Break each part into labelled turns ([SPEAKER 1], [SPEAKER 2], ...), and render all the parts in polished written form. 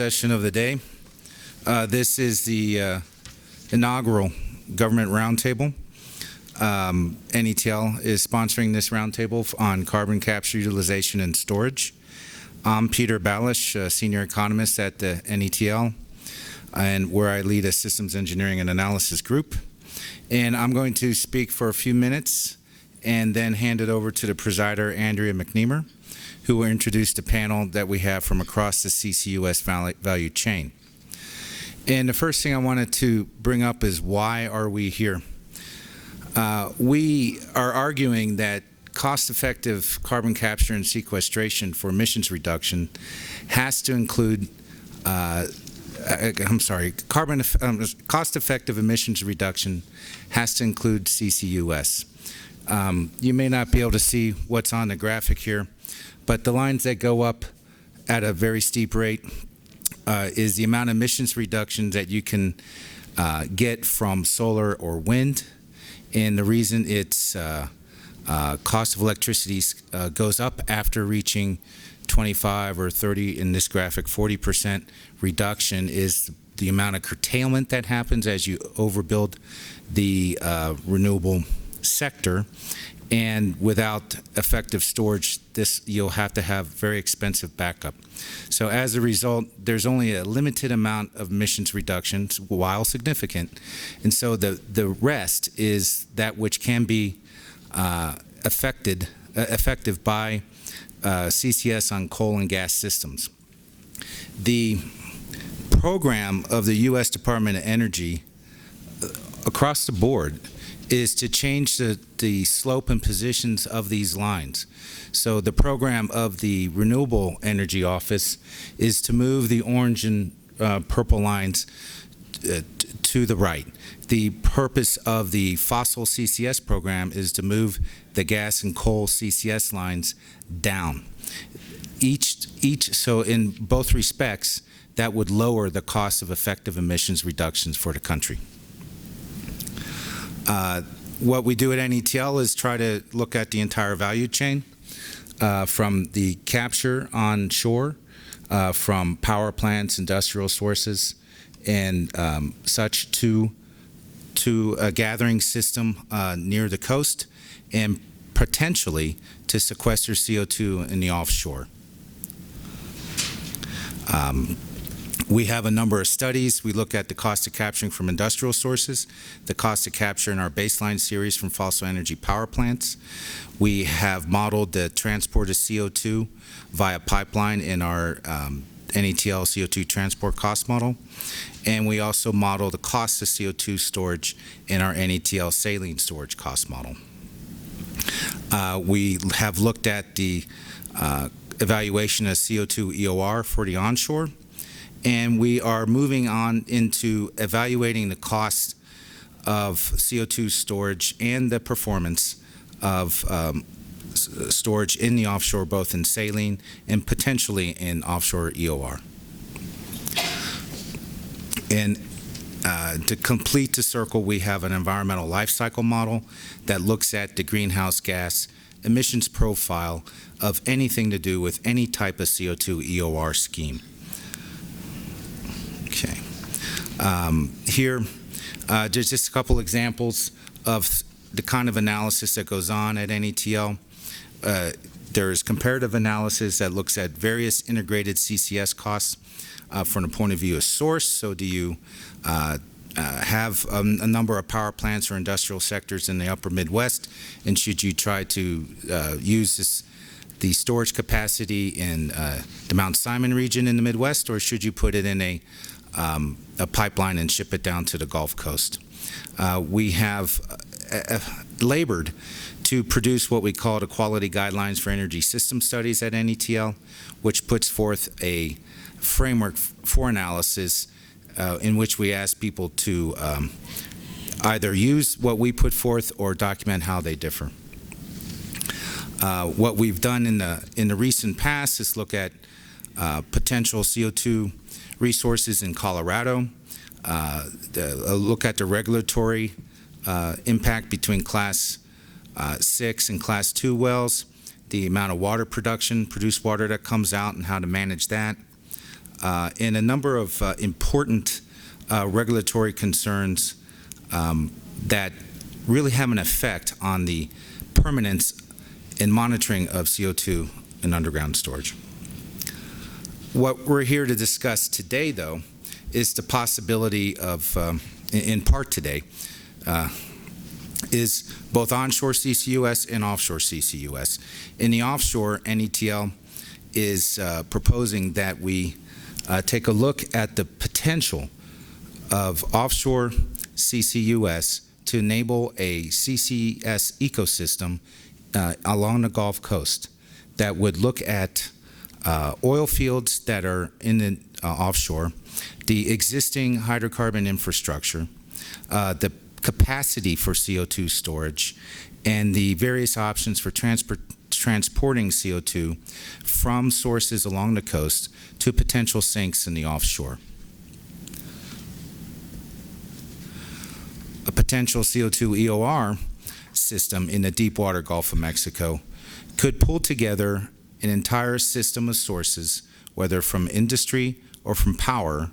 [SPEAKER 1] Session of the day. This is the inaugural government roundtable. NETL is sponsoring this roundtable on carbon capture, utilization, and storage. I'm Peter Balish, senior economist at the NETL, and where I lead a systems engineering and analysis group. And I'm going to speak for a few minutes and then hand it over to the presider, Andrea McNeamer, who will introduce the panel that we have from across the CCUS value chain. And the first thing I wanted to bring up is, why are we here? We are arguing that cost-effective carbon capture and sequestration for emissions reduction has to include, cost-effective emissions reduction has to include CCUS. You may not be able to see what's on the graphic here, but the lines that go up at a very steep rate is the amount of emissions reductions that you can get from solar or wind. And the reason it's cost of electricity goes up after reaching 25 or 30, in this graphic 40% reduction, is the amount of curtailment that happens as you overbuild the renewable sector. And without effective storage, you'll have to have very expensive backup. So as a result, there's only a limited amount of emissions reductions, while significant. And so the rest is that which can be effective by CCS on coal and gas systems. The program of the U.S. Department of Energy across the board is to change the slope and positions of these lines. So the program of the Renewable Energy Office is to move the orange and purple lines to the right. The purpose of the fossil CCS program is to move the gas and coal CCS lines down. So in both respects, that would lower the cost of effective emissions reductions for the country. What we do at NETL is try to look at the entire value chain, from the capture on shore, from power plants, industrial sources, and such, to a gathering system near the coast, and potentially to sequester CO2 in the offshore. We have a number of studies. We look at the cost of capturing from industrial sources, the cost of capture in our baseline series from fossil energy power plants. We have modeled the transport of CO2 via pipeline in our NETL CO2 transport cost model. And we also model the cost of CO2 storage in our NETL saline storage cost model. We have looked at the evaluation of CO2 EOR for the onshore. And we are moving on into evaluating the cost of CO2 storage and the performance of storage in the offshore, both in saline and potentially in offshore EOR. And to complete the circle, we have an environmental life cycle model that looks at the greenhouse gas emissions profile of anything to do with any type of CO2 EOR scheme. Okay. Here, there's just a couple examples of the kind of analysis that goes on at NETL. There's comparative analysis that looks at various integrated CCS costs from the point of view of source. So do you have a number of power plants or industrial sectors in the upper Midwest, and should you try to use the storage capacity in the Mount Simon region in the Midwest, or should you put it in a pipeline and ship it down to the Gulf Coast? We have labored to produce what we call the quality guidelines for energy system studies at NETL, which puts forth a framework for analysis in which we ask people to either use what we put forth or document how they differ. What we've done in the recent past is look at potential CO2 resources in Colorado, look at the regulatory impact between Class 6 and Class 2 wells, the amount of water production, produced water that comes out, and how to manage that. and a number of important regulatory concerns that really have an effect on the permanence and monitoring of CO2 in underground storage. What we're here to discuss today, though, is the possibility of, in part today, is both onshore CCUS and offshore CCUS. In the offshore, NETL is proposing that we take a look at the potential of offshore CCUS to enable a CCS ecosystem along the Gulf Coast that would look at oil fields that are in the offshore, the existing hydrocarbon infrastructure, the capacity for CO2 storage, and the various options for transporting CO2 from sources along the coast to potential sinks in the offshore. A potential CO2 EOR system in the deepwater Gulf of Mexico could pull together an entire system of sources, whether from industry or from power,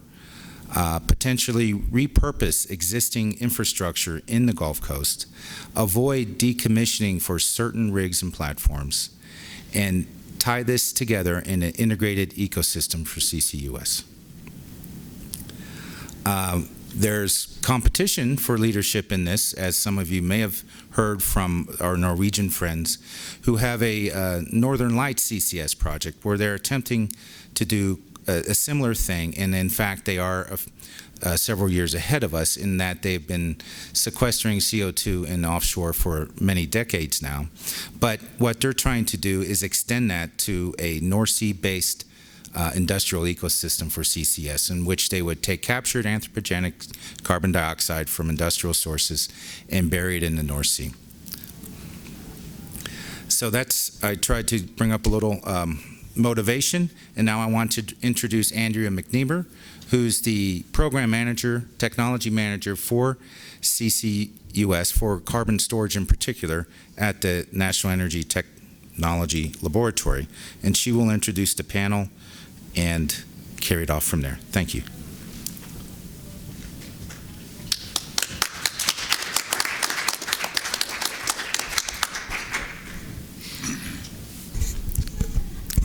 [SPEAKER 1] potentially repurpose existing infrastructure in the Gulf Coast, avoid decommissioning for certain rigs and platforms, and tie this together in an integrated ecosystem for CCUS. There's competition for leadership in this, as some of you may have heard from our Norwegian friends who have a Northern Lights CCS project where they're attempting to do a similar thing, and in fact they are several years ahead of us in that they've been sequestering CO2 in offshore for many decades now. But what they're trying to do is extend that to a North Sea-based industrial ecosystem for CCS, in which they would take captured anthropogenic carbon dioxide from industrial sources and bury it in the North Sea. So I tried to bring up a little motivation, and now I want to introduce Andrea McNeeber, who's the program manager, technology manager for CCUS, for carbon storage in particular, at the National Energy Technology Laboratory. And she will introduce the panel and carry it off from there. Thank you.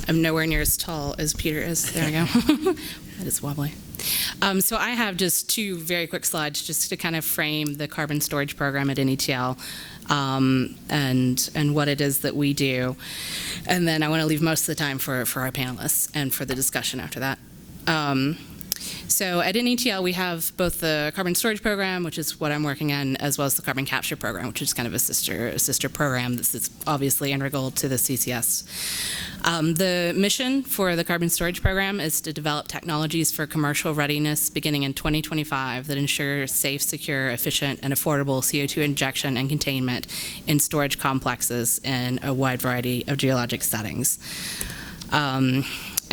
[SPEAKER 2] I'm nowhere near as tall as Peter is. There we go. That is wobbly. So I have just two very quick slides just to kind of frame the carbon storage program at NETL and what it is that we do. And then I want to leave most of the time for our panelists and for the discussion after that. So at NETL, we have both the carbon storage program, which is what I'm working on, as well as the carbon capture program, which is kind of a sister program that's obviously integral to the CCS. The mission for the carbon storage program is to develop technologies for commercial readiness beginning in 2025 that ensure safe, secure, efficient, and affordable CO2 injection and containment in storage complexes in a wide variety of geologic settings.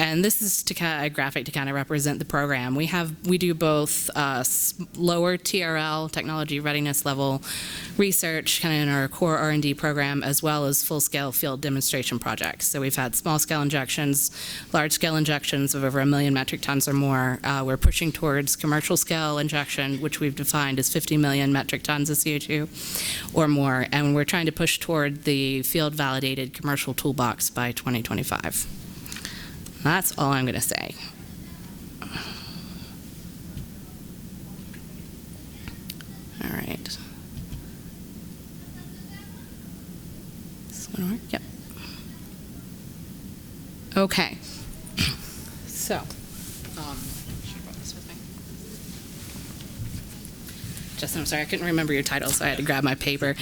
[SPEAKER 2] And this is a graphic to kind of represent the program. We do both lower TRL, technology readiness level research, kind of in our core R&D program, as well as full-scale field demonstration projects. So we've had small-scale injections, large-scale injections of over 1 million metric tons or more. We're pushing towards commercial-scale injection, which we've defined as 50 million metric tons of CO2 or more, and we're trying to push toward the field-validated commercial toolbox by 2025. That's all I'm going to say. All right. This one work? Yep. Okay. So, Justin, I'm sorry, I couldn't remember your title, so I had to grab my paper.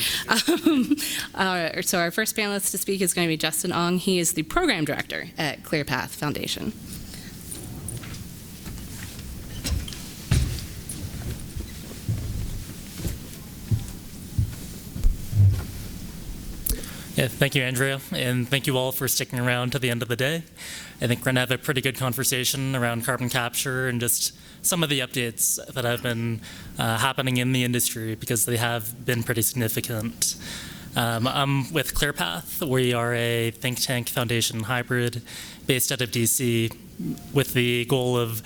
[SPEAKER 2] So our first panelist to speak is going to be Justin Ong. He is the program director at ClearPath Foundation.
[SPEAKER 3] Yeah, thank you, Andrea, and thank you all for sticking around to the end of the day. I think we're going to have a pretty good conversation around carbon capture and just some of the updates that have been happening in the industry, because they have been pretty significant. I'm with ClearPath. We are a think tank foundation hybrid based out of DC, with the goal of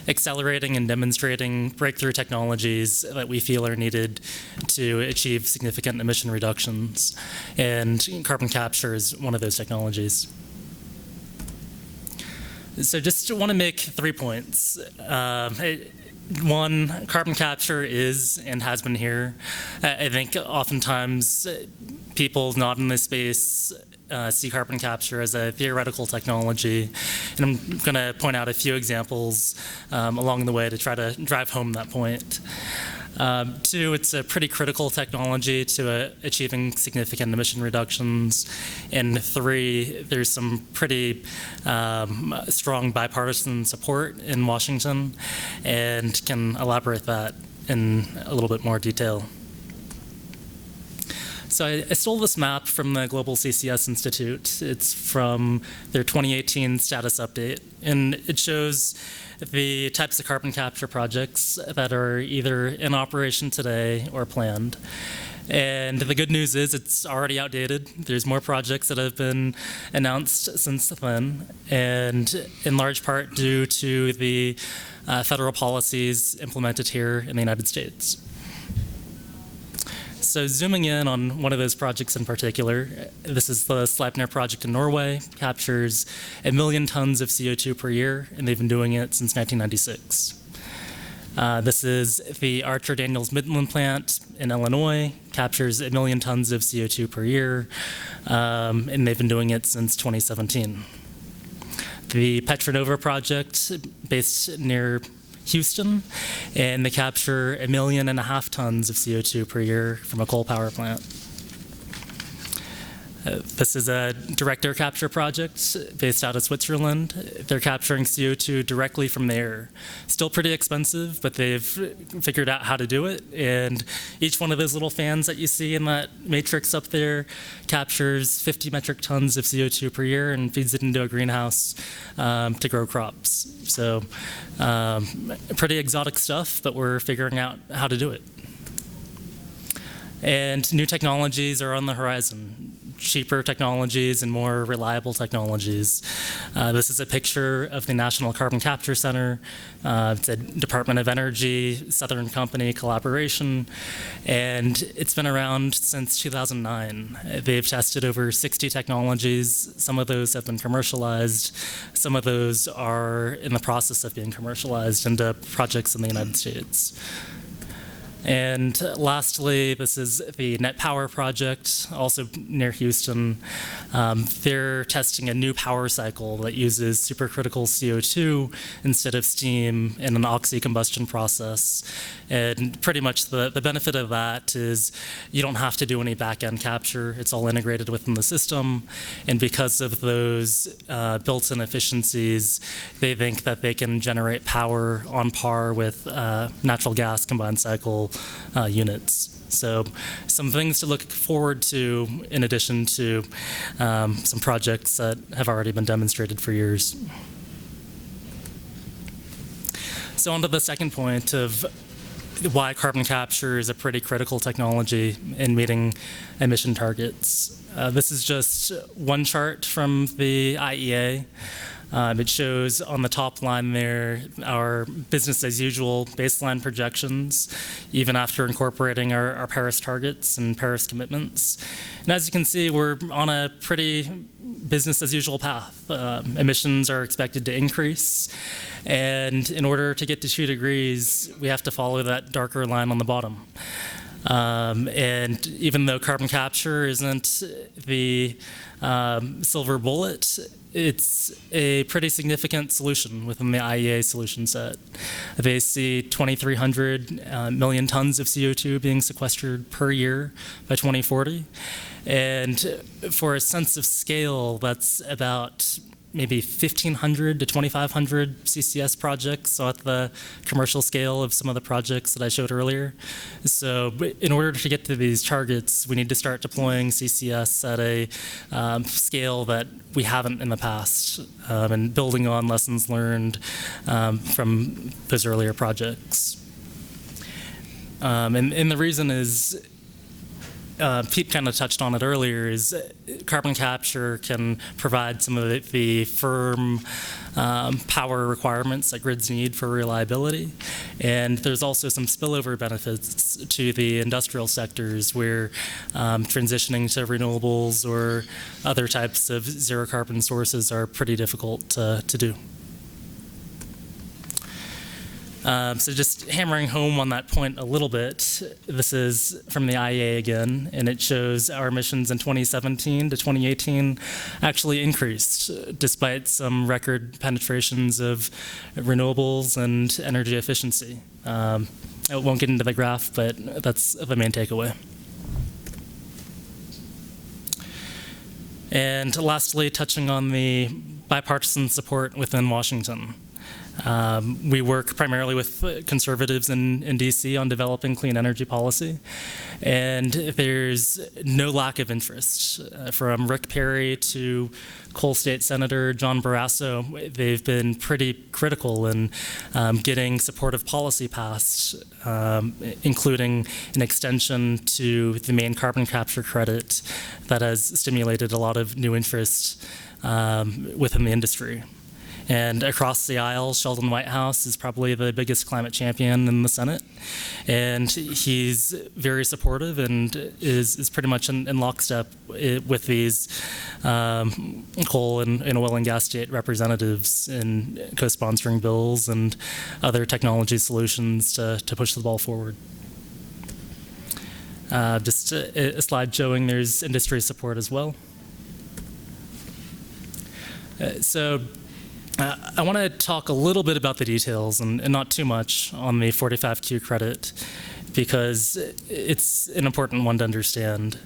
[SPEAKER 3] accelerating and demonstrating breakthrough technologies that we feel are needed to achieve significant emission reductions. And carbon capture is one of those technologies. So just want to make 3 points. One, carbon capture is and has been here. I think oftentimes people not in this space see carbon capture as a theoretical technology. And I'm going to point out a few examples along the way to try to drive home that point. 2, it's a pretty critical technology to achieving significant emission reductions. And 3, there's some pretty strong bipartisan support in Washington, and can elaborate that in a little bit more detail. So I stole this map from the Global CCS Institute. It's from their 2018 status update, and it shows the types of carbon capture projects that are either in operation today or planned. And the good news is it's already outdated. There's more projects that have been announced since then, and in large part due to the federal policies implemented here in the United States. So zooming in on one of those projects in particular, this is the Sleipner project in Norway, captures 1 million tons of CO2 per year, and they've been doing it since 1996. This is the Archer Daniels Midland plant in Illinois, captures 1 million tons of CO2 per year, and they've been doing it since 2017. The Petronova project, based near Houston, and they capture 1.5 million tons of CO2 per year from a coal power plant. This is a direct air capture project based out of Switzerland. They're capturing CO2 directly from the air. Still pretty expensive, but they've figured out how to do it. And each one of those little fans that you see in that matrix up there captures 50 metric tons of CO2 per year and feeds it into a greenhouse to grow crops. So pretty exotic stuff, but we're figuring out how to do it. And new technologies are on the horizon. Cheaper technologies and more reliable technologies. This is a picture of the National Carbon Capture Center. It's a Department of Energy, Southern Company collaboration, and it's been around since 2009. They've tested over 60 technologies. Some of those have been commercialized. Some of those are in the process of being commercialized into projects in the United States. And lastly, this is the Net Power project, also near Houston. They're testing a new power cycle that uses supercritical CO2 instead of steam in an oxy-combustion process. And pretty much the benefit of that is you don't have to do any back-end capture. It's all integrated within the system. And because of those built-in efficiencies, they think that they can generate power on par with natural gas combined cycle units. So some things to look forward to in addition to some projects that have already been demonstrated for years. So on to the second point of why carbon capture is a pretty critical technology in meeting emission targets. This is just one chart from the IEA. It shows on the top line there our business as usual baseline projections, even after incorporating our Paris targets and Paris commitments. And as you can see, we're on a pretty business as usual path. Emissions are expected to increase. And in order to get to 2 degrees, we have to follow that darker line on the bottom. And even though carbon capture isn't the silver bullet, it's a pretty significant solution within the IEA solution set. They see 2,300 million tons of CO2 being sequestered per year by 2040. And for a sense of scale, that's about maybe 1,500 to 2,500 CCS projects, so at the commercial scale of some of the projects that I showed earlier. So in order to get to these targets, we need to start deploying CCS at a scale that we haven't in the past, and building on lessons learned from those earlier projects. And the reason is Pete kind of touched on it earlier, is carbon capture can provide some of the firm power requirements that grids need for reliability. And there's also some spillover benefits to the industrial sectors where transitioning to renewables or other types of zero carbon sources are pretty difficult to do. So just hammering home on that point a little bit, this is from the IEA again, and it shows our emissions in 2017 to 2018 actually increased despite some record penetrations of renewables and energy efficiency. I won't get into the graph, but that's the main takeaway. And lastly, touching on the bipartisan support within Washington. We work primarily with conservatives in DC on developing clean energy policy, and there's no lack of interest. From Rick Perry to Coal State Senator John Barrasso, they've been pretty critical in getting supportive policy passed, including an extension to the main carbon capture credit that has stimulated a lot of new interest within the industry. And across the aisle, Sheldon Whitehouse is probably the biggest climate champion in the Senate. And he's very supportive and is pretty much in lockstep with these coal and oil and gas state representatives in co-sponsoring bills and other technology solutions to push the ball forward. Just a slide showing there's industry support as well. I want to talk a little bit about the details and not too much on the 45Q credit because it's an important one to understand.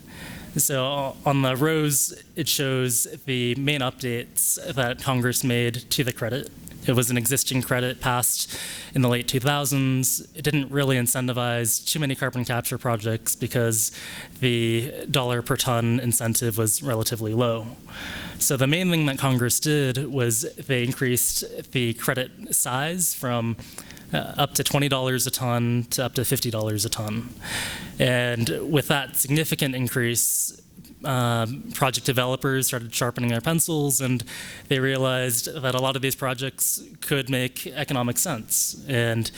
[SPEAKER 3] So on the rows, it shows the main updates that Congress made to the credit. It was an existing credit passed in the late 2000s. It didn't really incentivize too many carbon capture projects because the dollar per ton incentive was relatively low. So the main thing that Congress did was they increased the credit size from up to $20 a ton to up to $50 a ton. And with that significant increase, project developers started sharpening their pencils, and they realized that a lot of these projects could make economic sense. And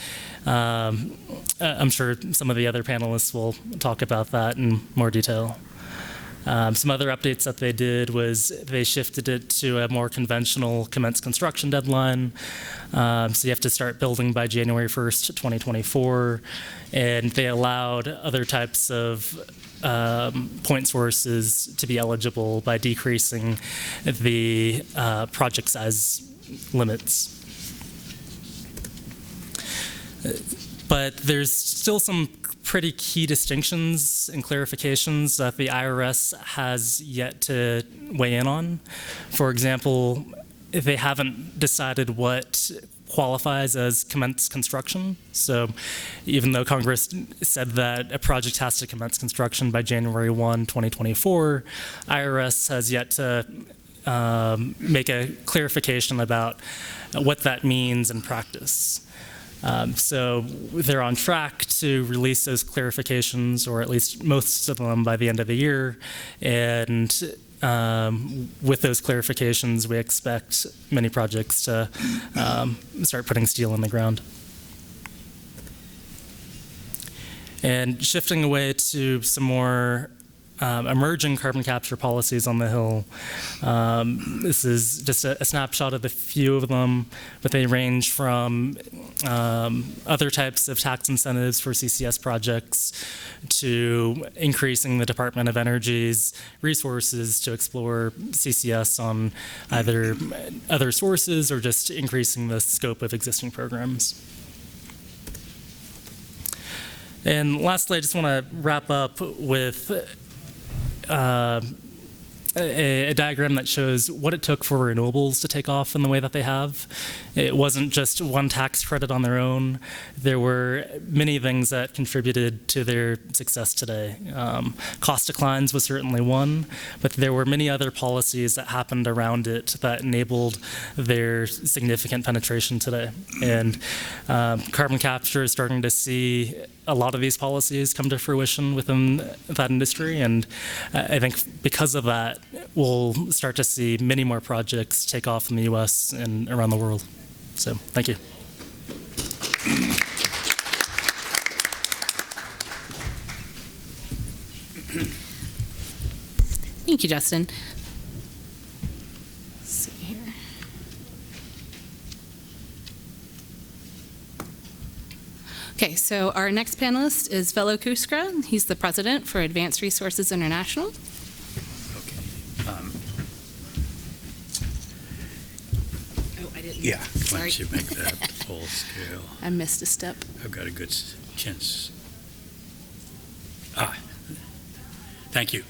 [SPEAKER 3] I'm sure some of the other panelists will talk about that in more detail. Some other updates that they did was they shifted it to a more conventional commence construction deadline. So you have to start building by January 1st, 2024. And they allowed other types of point sources to be eligible by decreasing the project size limits. But there's still some pretty key distinctions and clarifications that the IRS has yet to weigh in on. For example, if they haven't decided what qualifies as commence construction. So even though Congress said that a project has to commence construction by January 1, 2024, IRS has yet to make a clarification about what that means in practice. So they're on track to release those clarifications, or at least most of them, by the end of the year. And with those clarifications, we expect many projects to start putting steel in the ground. And shifting away to some more emerging carbon capture policies on the Hill. This is just a snapshot of a few of them, but they range from other types of tax incentives for CCS projects to increasing the Department of Energy's resources to explore CCS on either other sources or just increasing the scope of existing programs. And lastly, I just want to wrap up with a diagram that shows what it took for renewables to take off in the way that they have. It wasn't just one tax credit on their own. There were many things that contributed to their success today. Cost declines was certainly one, but there were many other policies that happened around it that enabled their significant penetration today. And carbon capture is starting to see a lot of these policies come to fruition within that industry, and I think because of that, we'll start to see many more projects take off in the U.S. and around the world. So, thank you.
[SPEAKER 2] Thank you, Justin. Let's see here. Okay, so our next panelist is Velo Kuskra. He's the president for Advanced Resources International.
[SPEAKER 4] Okay.
[SPEAKER 2] Oh, I didn't.
[SPEAKER 4] Yeah,
[SPEAKER 2] Sorry.
[SPEAKER 4] once you make that full scale,
[SPEAKER 2] I missed a step.
[SPEAKER 4] I've got a good chance. Thank you.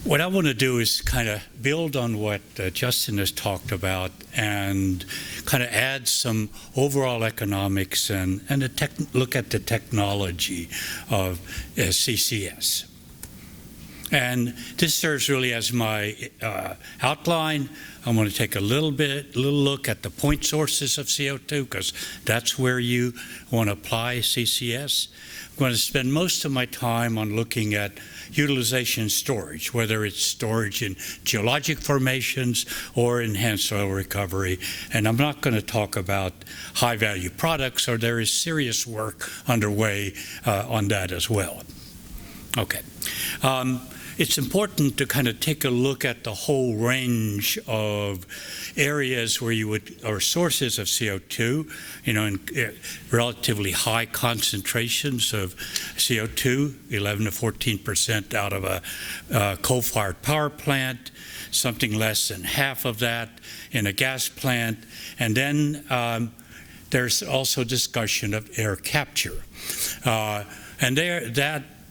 [SPEAKER 4] What I want to do is kind of build on what Justin has talked about and kind of add some overall economics and look at the technology of CCS. And this serves really as my outline. I'm going to take a little look at the point sources of CO2 because that's where you want to apply CCS. I'm going to spend most of my time on looking at utilization storage, whether it's storage in geologic formations or enhanced oil recovery. And I'm not going to talk about high-value products, or there is serious work underway on that as well. Okay. It's important to kind of take a look at the whole range of areas where you would, or sources of CO2, you know, in relatively high concentrations of CO2, 11 to 14% out of a coal-fired power plant, something less than half of that in a gas plant, and then there's also discussion of air capture. And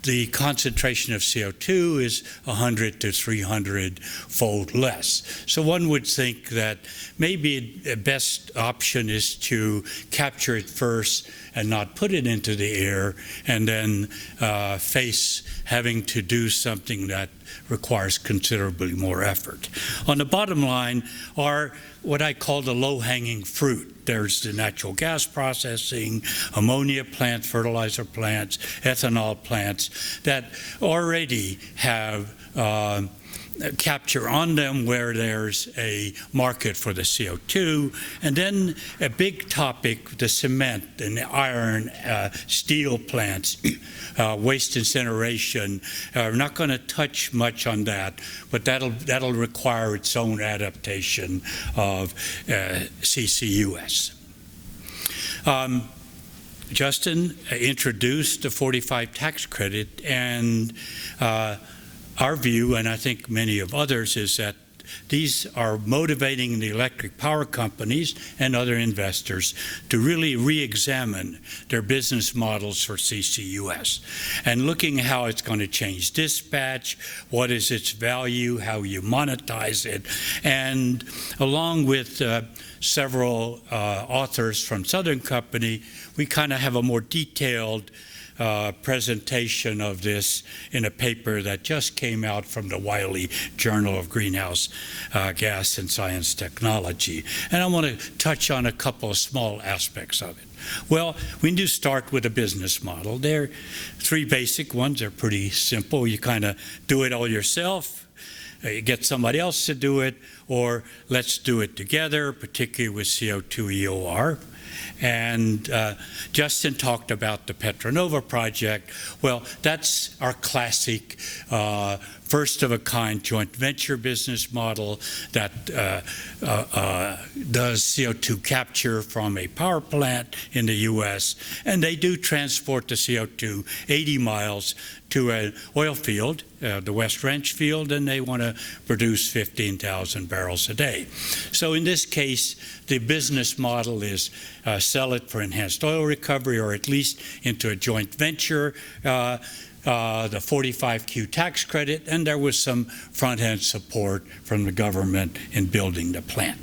[SPEAKER 4] the concentration of CO2 is 100 to 300 fold less. So one would think that maybe the best option is to capture it first and not put it into the air, and then face having to do something that requires considerably more effort. On the bottom line are what I call the low-hanging fruit. There's the natural gas processing, ammonia plants, fertilizer plants, ethanol plants that already have capture on them where there's a market for the CO2. And then a big topic, the cement and the iron, steel plants, waste incineration. We're not going to touch much on that, but that'll require its own adaptation of CCUS. Justin introduced the 45 tax credit, and our view, and I think many of others, is that these are motivating the electric power companies and other investors to really re-examine their business models for CCUS and looking how it's going to change dispatch, what is its value, how you monetize it, and along with several authors from Southern Company, we kind of have a more detailed presentation of this in a paper that just came out from the Wiley Journal of Greenhouse Gas and Science Technology. And I want to touch on a couple of small aspects of it. Well, we do start with a business model. There are three basic ones. They're pretty simple. You kind of do it all yourself, you get somebody else to do it, or let's do it together, particularly with CO2 EOR. And Justin talked about the Petronova project. Well, that's our classic first-of-a-kind joint venture business model that does CO2 capture from a power plant in the U.S., and they do transport the CO2 80 miles to an oil field, the West Ranch field, and they want to produce 15,000 barrels a day. So in this case, the business model is sell it for enhanced oil recovery, or at least into a joint venture. the 45Q tax credit, and there was some front-end support from the government in building the plant.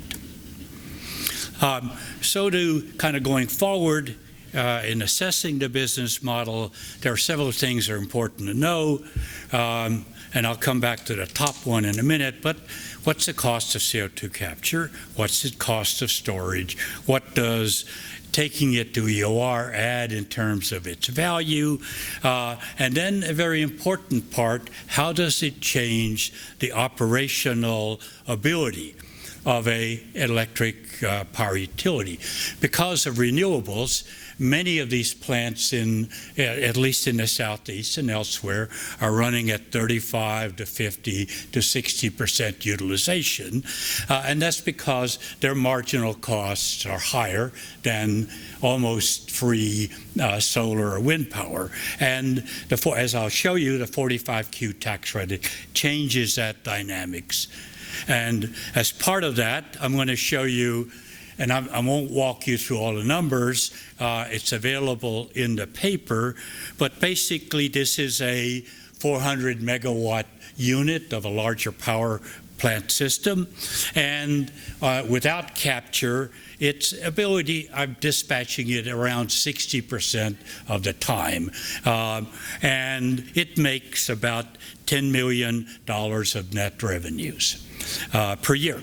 [SPEAKER 4] So to kind of going forward in assessing the business model, there are several things that are important to know, and I'll come back to the top one in a minute, but what's the cost of CO2 capture? What's the cost of storage? What does taking it to EOR add in terms of its value? And then a very important part, how does it change the operational ability of an electric power utility? Because of renewables, many of these plants, at least in the Southeast and elsewhere, are running at 35 to 50 to 60% utilization. And that's because their marginal costs are higher than almost free solar or wind power. And as I'll show you, the 45Q tax credit changes that dynamics. And as part of that, I'm going to show you, and I won't walk you through all the numbers, it's available in the paper, but basically this is a 400 megawatt unit of a larger power plant system, and without capture, its ability, I'm dispatching it around 60% of the time, and it makes about $10 million of net revenues per year.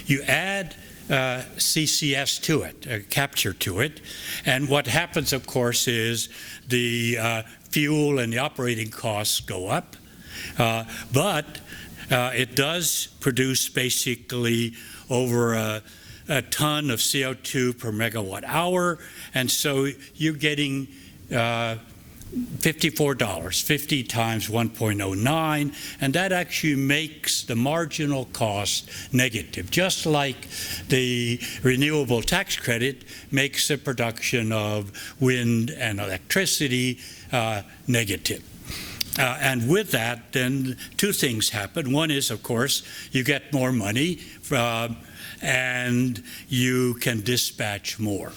[SPEAKER 4] You add CCS to it, capture to it, and what happens, of course, is the fuel and the operating costs go up, but it does produce basically over a ton of CO2 per megawatt hour, and so you're getting $54, 50 times 1.09, and that actually makes the marginal cost negative, just like the renewable tax credit makes the production of wind and electricity negative. And with that, then two things happen. One is, of course, you get more money and you can dispatch more.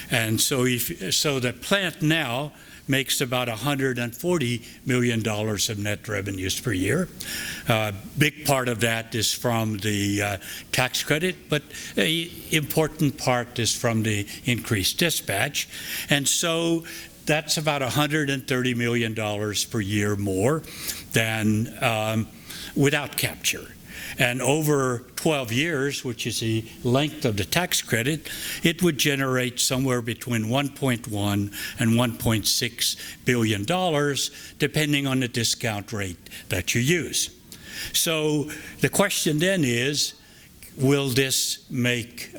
[SPEAKER 4] And so, so the plant now makes about $140 million of net revenues per year. Big part of that is from the tax credit, but an important part is from the increased dispatch. And so that's about $130 million per year more than without capture. And over 12 years, which is the length of the tax credit, it would generate somewhere between $1.1 and $1.6 billion, depending on the discount rate that you use. So the question then is, will this make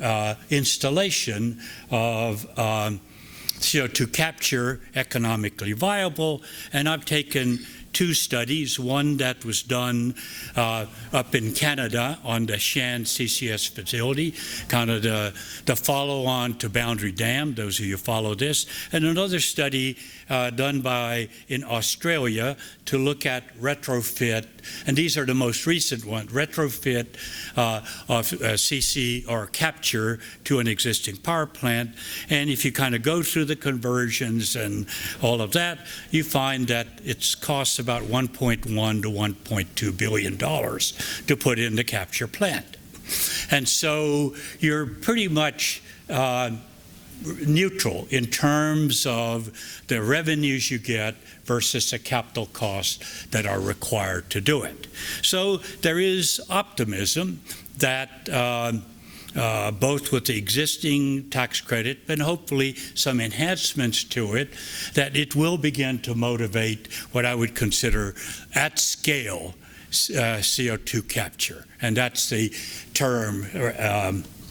[SPEAKER 4] installation of CO2 capture economically viable? And I've taken two studies, one that was done up in Canada on the Shan CCS facility, kind of the follow-on to Boundary Dam, those of you who follow this, and another study done in Australia to look at retrofit, and these are the most recent ones, retrofit of CC or capture to an existing power plant. And if you kind of go through the conversions and all of that, you find that it's costs about $1.1 to $1.2 billion to put in the capture plant. And so you're pretty much neutral in terms of the revenues you get versus the capital costs that are required to do it. So there is optimism that both with the existing tax credit and hopefully some enhancements to it, that it will begin to motivate what I would consider at scale CO2 capture. And that's the term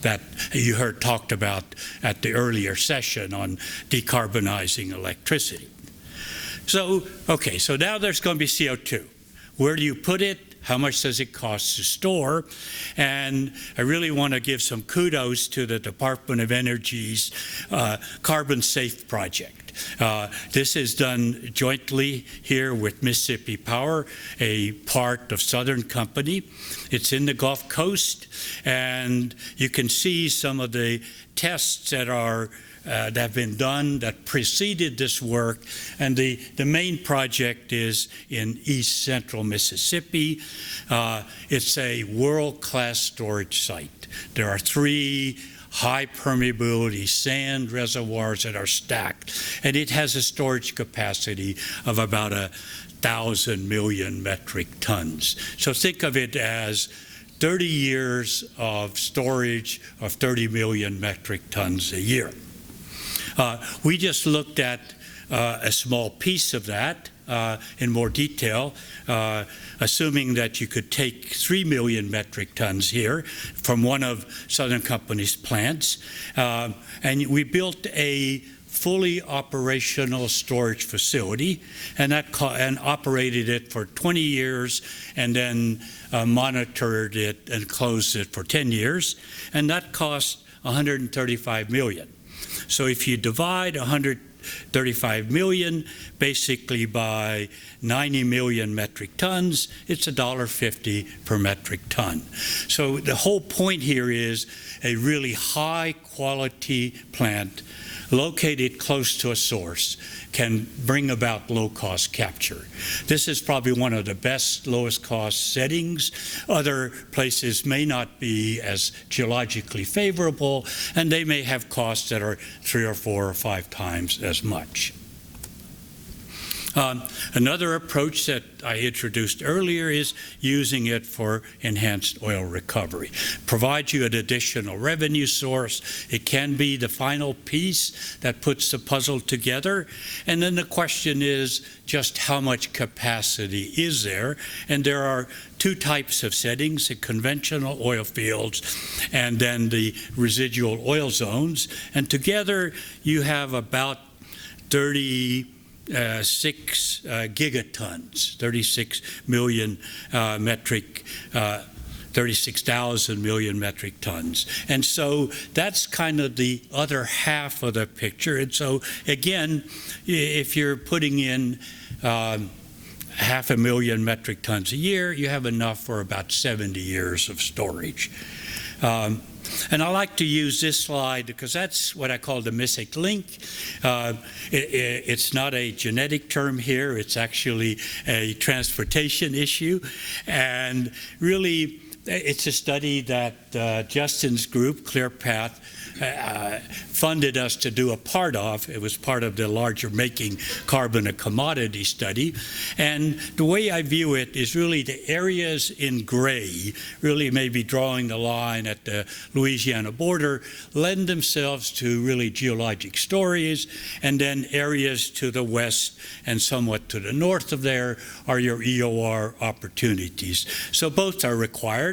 [SPEAKER 4] that you heard talked about at the earlier session on decarbonizing electricity. So, okay, so now there's going to be CO2. Where do you put it? How much does it cost to store? And I really want to give some kudos to the Department of Energy's Carbon Safe project. This is done jointly here with Mississippi Power, a part of Southern Company. It's in the Gulf Coast, and you can see some of the tests that have been done that preceded this work, and the main project is in East Central Mississippi. It's a world-class storage site. There are 3 high permeability sand reservoirs that are stacked, and it has a storage capacity of about 1,000 million metric tons. So think of it as 30 years of storage of 30 million metric tons a year. We just looked at a small piece of that in more detail, assuming that you could take 3 million metric tons here from one of Southern Company's plants. And we built a fully operational storage facility, and operated it for 20 years, and then monitored it and closed it for 10 years, and that cost $135 million. So if you divide 135 million basically by 90 million metric tons, it's $1.50 per metric ton. So the whole point here is a really high quality plant located close to a source can bring about low-cost capture. This is probably one of the best, lowest-cost settings. Other places may not be as geologically favorable, and they may have costs that are 3 or 4 or 5 times as much. Another approach that I introduced earlier is using it for enhanced oil recovery. Provides you an additional revenue source. It can be the final piece that puts the puzzle together. And then the question is just how much capacity is there? And there are 2 types of settings, the conventional oil fields and then the residual oil zones. And together you have about 36 gigatons, 36 million 36,000 million metric tons. And so that's kind of the other half of the picture. And so again, if you're putting in 500,000 metric tons a year, you have enough for about 70 years of storage. And I like to use this slide because that's what I call the missing link. It's not a genetic term here. It's actually a transportation issue. And really, it's a study that Justin's group, ClearPath, funded us to do a part of. It was part of the larger Making Carbon a Commodity study. And the way I view it is really the areas in gray, really maybe drawing the line at the Louisiana border, lend themselves to really geologic stories, and then areas to the west and somewhat to the north of there are your EOR opportunities. So both are required.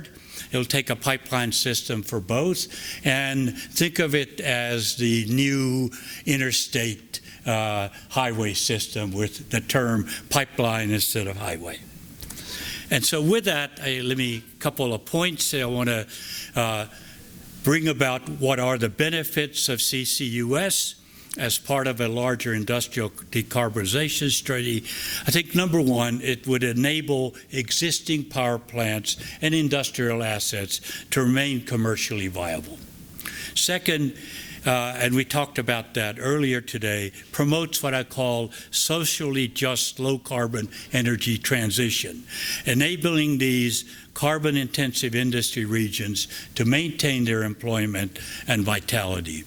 [SPEAKER 4] It'll take a pipeline system for both, and think of it as the new interstate highway system with the term pipeline instead of highway. And so with that, let me couple of points I want to bring about what are the benefits of CCUS as part of a larger industrial decarbonization strategy. I think number one, it would enable existing power plants and industrial assets to remain commercially viable. Second, and we talked about that earlier today, promotes what I call socially just low carbon energy transition, enabling these carbon intensive industry regions to maintain their employment and vitality.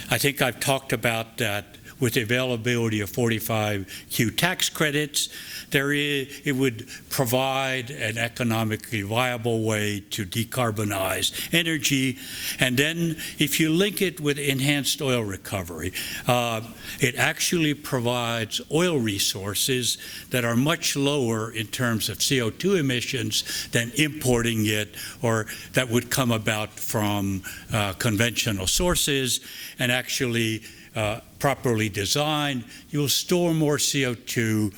[SPEAKER 4] I think I've talked about that with the availability of 45Q tax credits. It would provide an economically viable way to decarbonize energy. And then if you link it with enhanced oil recovery, it actually provides oil resources that are much lower in terms of CO2 emissions than importing it, or that would come about from conventional sources. And actually properly designed, you'll store more CO2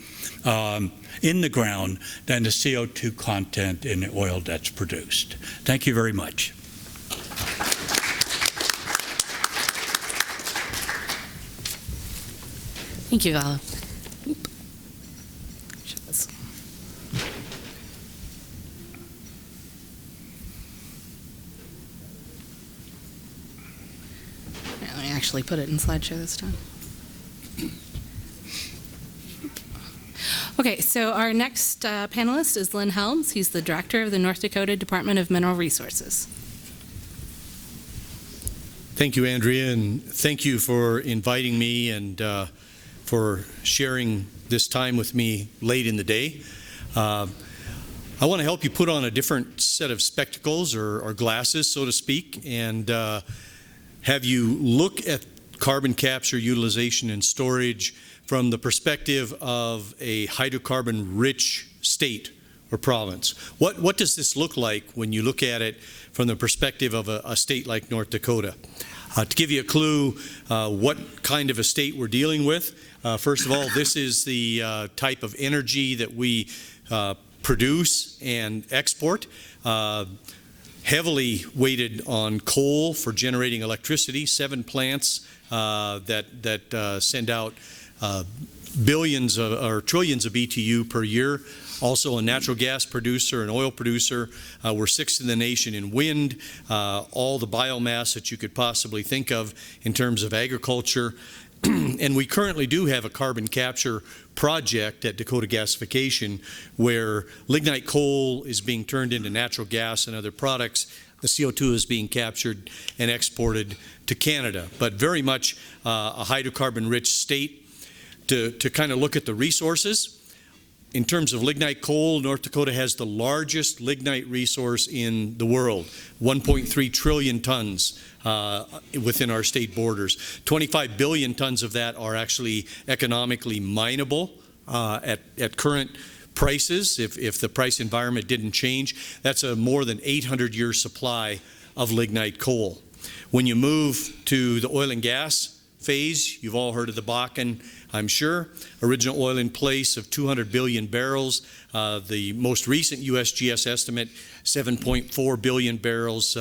[SPEAKER 4] in the ground than the CO2 content in the oil that's produced. Thank you very much.
[SPEAKER 2] Thank you, Vala. actually put it in slideshow this time. Okay, so our next panelist is Lynn Helms. He's the director of the North Dakota Department of Mineral Resources.
[SPEAKER 5] Thank you, Andrea, and thank you for inviting me and for sharing this time with me late in the day. I want to help you put on a different set of spectacles or glasses, so to speak, and have you look at carbon capture, utilization, and storage from the perspective of a hydrocarbon-rich state or province. What does this look like when you look at it from the perspective of a state like North Dakota? To give you a clue what kind of a state we're dealing with, first of all, this is the type of energy that we produce and export. Heavily weighted on coal for generating electricity, 7 plants that send out billions or trillions of BTU per year. Also a natural gas producer, an oil producer. We're 6th in the nation in wind, all the biomass that you could possibly think of in terms of agriculture. And we currently do have a carbon capture project at Dakota Gasification where lignite coal is being turned into natural gas and other products. The CO2 is being captured and exported to Canada, but very much a hydrocarbon-rich state. To kind of look at the resources, in terms of lignite coal, North Dakota has the largest lignite resource in the world, 1.3 trillion tons within our state borders. 25 billion tons of that are actually economically mineable at current prices. If the price environment didn't change, that's a more than 800-year supply of lignite coal. When you move to the oil and gas phase, you've all heard of the Bakken, I'm sure. Original oil in place of 200 billion barrels. The most recent USGS estimate, 7.4 billion barrels.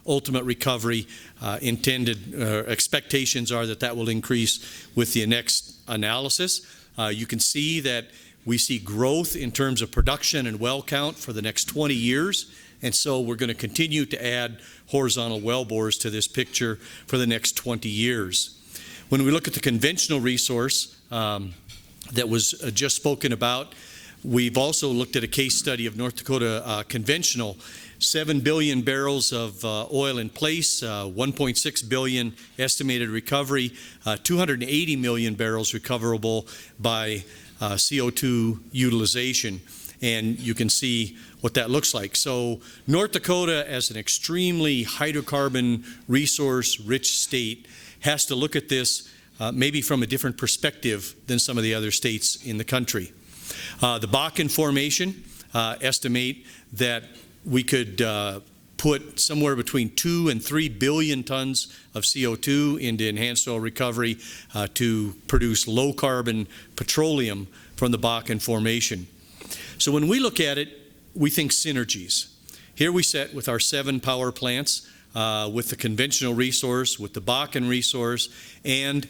[SPEAKER 5] Ultimate recovery expectations are that will increase with the next analysis. You can see that we see growth in terms of production and well count for the next 20 years. And so we're going to continue to add horizontal well bores to this picture for the next 20 years. When we look at the conventional resource that was just spoken about, we've also looked at a case study of North Dakota conventional, 7 billion barrels of oil in place, 1.6 billion estimated recovery, 280 million barrels recoverable by CO2 utilization. And you can see what that looks like. So North Dakota, as an extremely hydrocarbon resource rich state, has to look at this maybe from a different perspective than some of the other states in the country. The Bakken Formation estimate that we could put somewhere between 2 and 3 billion tons of CO2 into enhanced oil recovery to produce low carbon petroleum from the Bakken Formation. So when we look at it, we think synergies. Here we sit with our 7 power plants, with the conventional resource, with the Bakken resource, and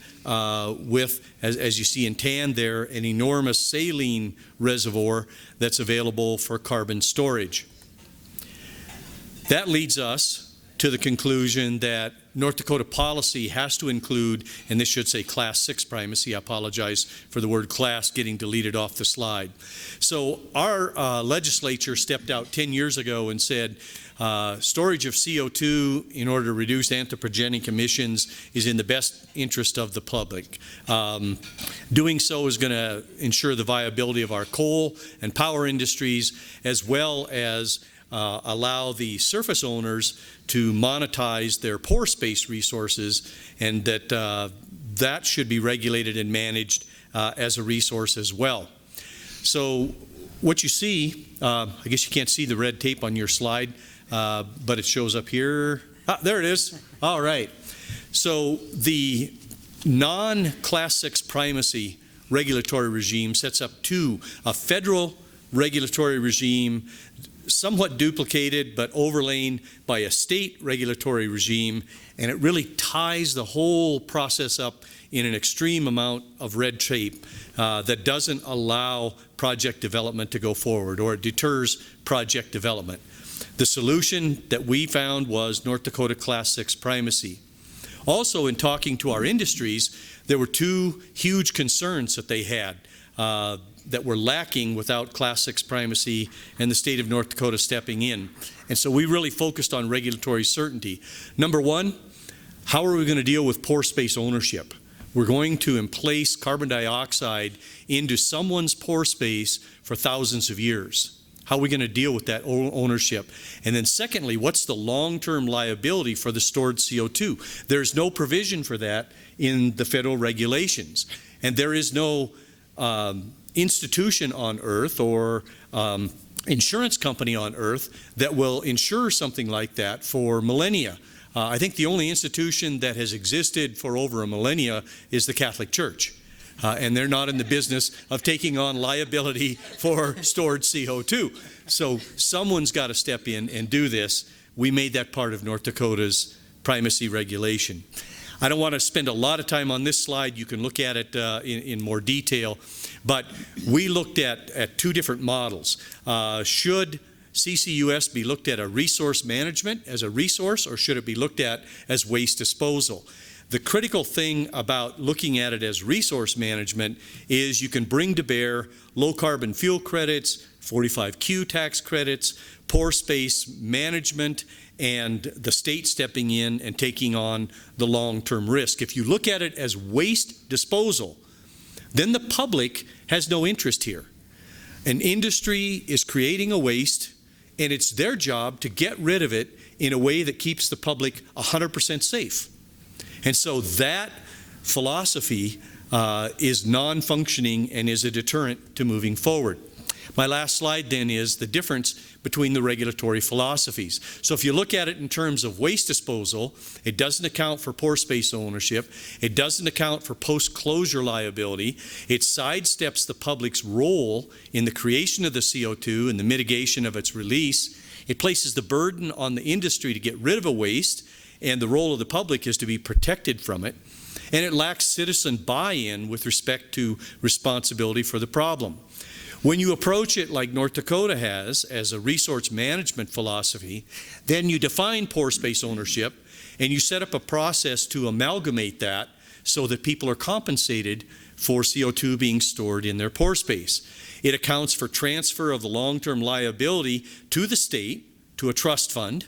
[SPEAKER 5] with, as you see in tan there, an enormous saline reservoir that's available for carbon storage. That leads us to the conclusion that North Dakota policy has to include, and this should say Class 6 primacy, I apologize for the word class getting deleted off the slide. So our legislature stepped out 10 years ago and said storage of CO2 in order to reduce anthropogenic emissions is in the best interest of the public. Doing so is going to ensure the viability of our coal and power industries, as well as allow the surface owners to monetize their pore space resources, and that should be regulated and managed as a resource as well. So what you see, I guess you can't see the red tape on your slide, but it shows up here. There it is. All right. So the non-Class 6 primacy regulatory regime sets up a federal regulatory regime somewhat duplicated but overlain by a state regulatory regime, and it really ties the whole process up in an extreme amount of red tape that doesn't allow project development to go forward, or it deters project development. The solution that we found was North Dakota Class 6 primacy. Also, in talking to our industries, there were two huge concerns that they had that were lacking without Class 6 primacy and the state of North Dakota stepping in. And so we really focused on regulatory certainty. Number one, how are we going to deal with pore space ownership? We're going to emplace carbon dioxide into someone's pore space for thousands of years. How are we going to deal with that ownership? And then secondly, what's the long-term liability for the stored CO2? There's no provision for that in the federal regulations. And there is no institution on Earth or insurance company on Earth that will insure something like that for millennia. I think the only institution that has existed for over a millennia is the Catholic Church. And they're not in the business of taking on liability for stored CO2. So someone's got to step in and do this. We made that part of North Dakota's primacy regulation. I don't want to spend a lot of time on this slide. You can look at it in more detail. But we looked at two different models. Should CCUS be looked at a resource management as a resource, or should it be looked at as waste disposal? The critical thing about looking at it as resource management is you can bring to bear low carbon fuel credits, 45Q tax credits, pore space management, and the state stepping in and taking on the long-term risk. If you look at it as waste disposal, then the public has no interest here. An industry is creating a waste, and it's their job to get rid of it in a way that keeps the public 100% safe. And so that philosophy is non-functioning and is a deterrent to moving forward. My last slide then is the difference between the regulatory philosophies. So if you look at it in terms of waste disposal, it doesn't account for pore space ownership. It doesn't account for post-closure liability. It sidesteps the public's role in the creation of the CO2 and the mitigation of its release. It places the burden on the industry to get rid of a waste, and the role of the public is to be protected from it. And it lacks citizen buy-in with respect to responsibility for the problem. When you approach it like North Dakota has as a resource management philosophy, then you define pore space ownership and you set up a process to amalgamate that so that people are compensated for CO2 being stored in their pore space. It accounts for transfer of the long-term liability to the state, to a trust fund.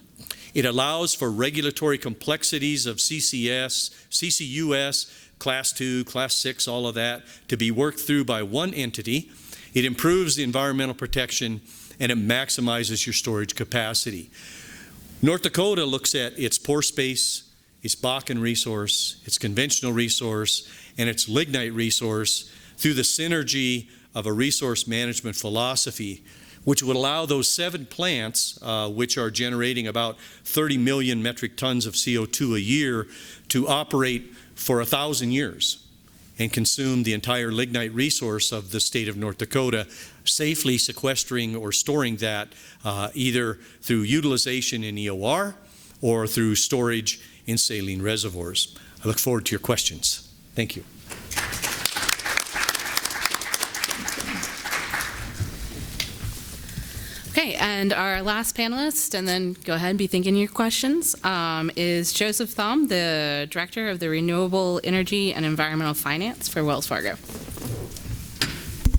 [SPEAKER 5] It allows for regulatory complexities of CCS, CCUS, Class 2, Class 6, all of that, to be worked through by one entity. It improves the environmental protection, and it maximizes your storage capacity. North Dakota looks at its pore space, its Bakken resource, its conventional resource, and its lignite resource through the synergy of a resource management philosophy, which would allow those 7 plants, which are generating about 30 million metric tons of CO2 a year, to operate for 1,000 years and consume the entire lignite resource of the state of North Dakota, safely sequestering or storing that either through utilization in EOR or through storage in saline reservoirs. I look forward to your questions. Thank you.
[SPEAKER 2] Okay, and our last panelist, and then go ahead and be thinking your questions, is Joseph Thom, the Director of the Renewable Energy and Environmental Finance for Wells Fargo.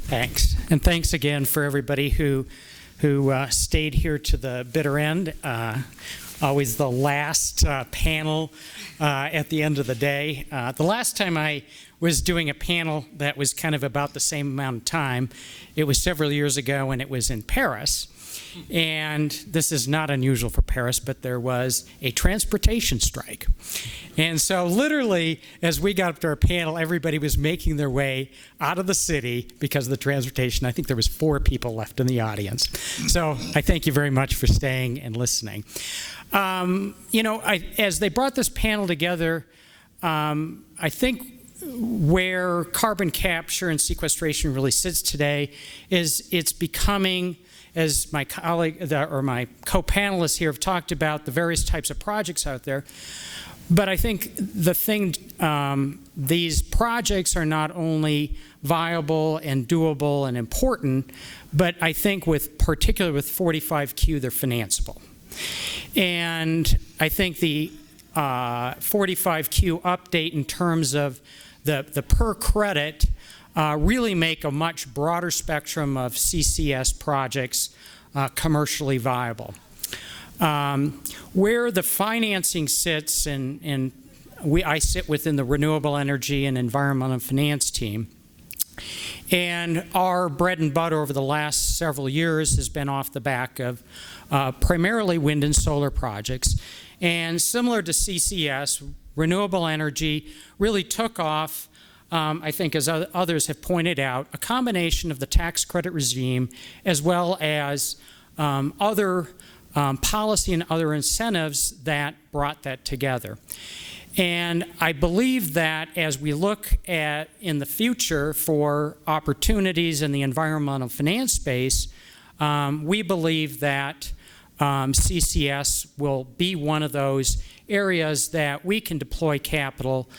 [SPEAKER 6] Thanks. And thanks again for everybody who stayed here to the bitter end. Always the last panel at the end of the day. The last time I was doing a panel that was kind of about the same amount of time, it was several years ago, and it was in Paris. And this is not unusual for Paris, but there was a transportation strike. And so literally, as we got up to our panel, everybody was making their way out of the city because of the transportation. I think there was 4 people left in the audience. So I thank you very much for staying and listening. As they brought this panel together, I think where carbon capture and sequestration really sits today is it's becoming, as my colleague or my co-panelists here have talked about, the various types of projects out there. But I think the thing, these projects are not only viable and doable and important, but I think particularly with 45Q, they're financeable. And I think the 45Q update in terms of the per credit really make a much broader spectrum of CCS projects commercially viable. Where the financing sits, and I sit within the Renewable Energy and Environmental Finance team, and our bread and butter over the last several years has been off the back of primarily wind and solar projects. And similar to CCS, renewable energy really took off, I think as others have pointed out, a combination of the tax credit regime as well as other policy and other incentives that brought that together. And I believe that as we look at in the future for opportunities in the environmental finance space, we believe that CCS will be one of those areas that we can deploy capital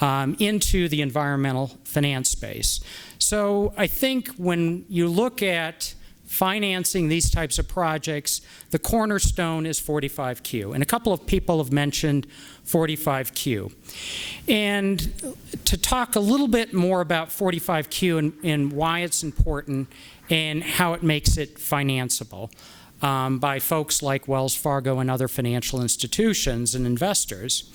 [SPEAKER 6] into the environmental finance space. So I think when you look at financing these types of projects, the cornerstone is 45Q. And a couple of people have mentioned 45Q. And to talk a little bit more about 45Q and why it's important and how it makes it financeable by folks like Wells Fargo and other financial institutions and investors,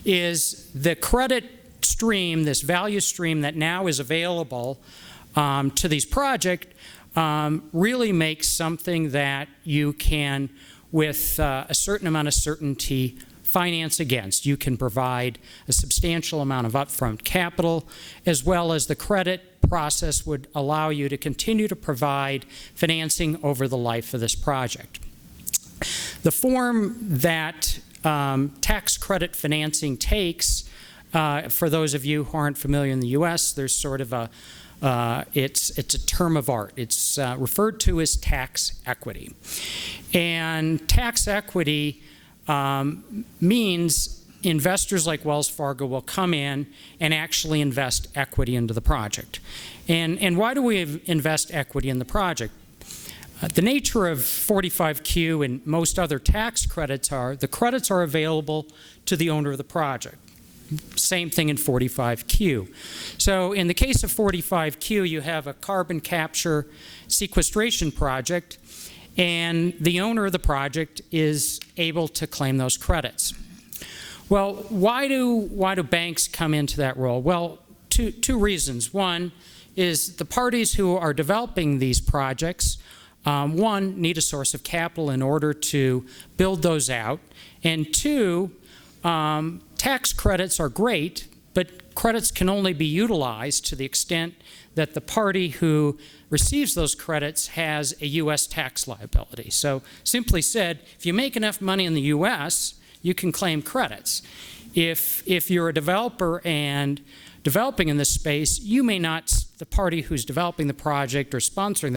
[SPEAKER 6] is the credit stream, this value stream that now is available to these projects really makes something that you can, with a certain amount of certainty, finance against. You can provide a substantial amount of upfront capital, as well as the credit process would allow you to continue to provide financing over the life of this project. The form that tax credit financing takes, for those of you who aren't familiar in the U.S., there's sort of a it's a term of art. It's referred to as tax equity. And tax equity means investors like Wells Fargo will come in and actually invest equity into the project. And why do we invest equity in the project? The nature of 45Q and most other tax credits are, the credits are available to the owner of the project. Same thing in 45Q. So in the case of 45Q, you have a carbon capture sequestration project, and the owner of the project is able to claim those credits. Well, why do banks come into that role? Well, two reasons. One is the parties who are developing these projects, one, need a source of capital in order to build those out, and two, tax credits are great, but credits can only be utilized to the extent that the party who receives those credits has a U.S. tax liability. So simply said, if you make enough money in the U.S., you can claim credits. If you're a developer and developing in this space, you may not, the party who's developing the project or sponsoring the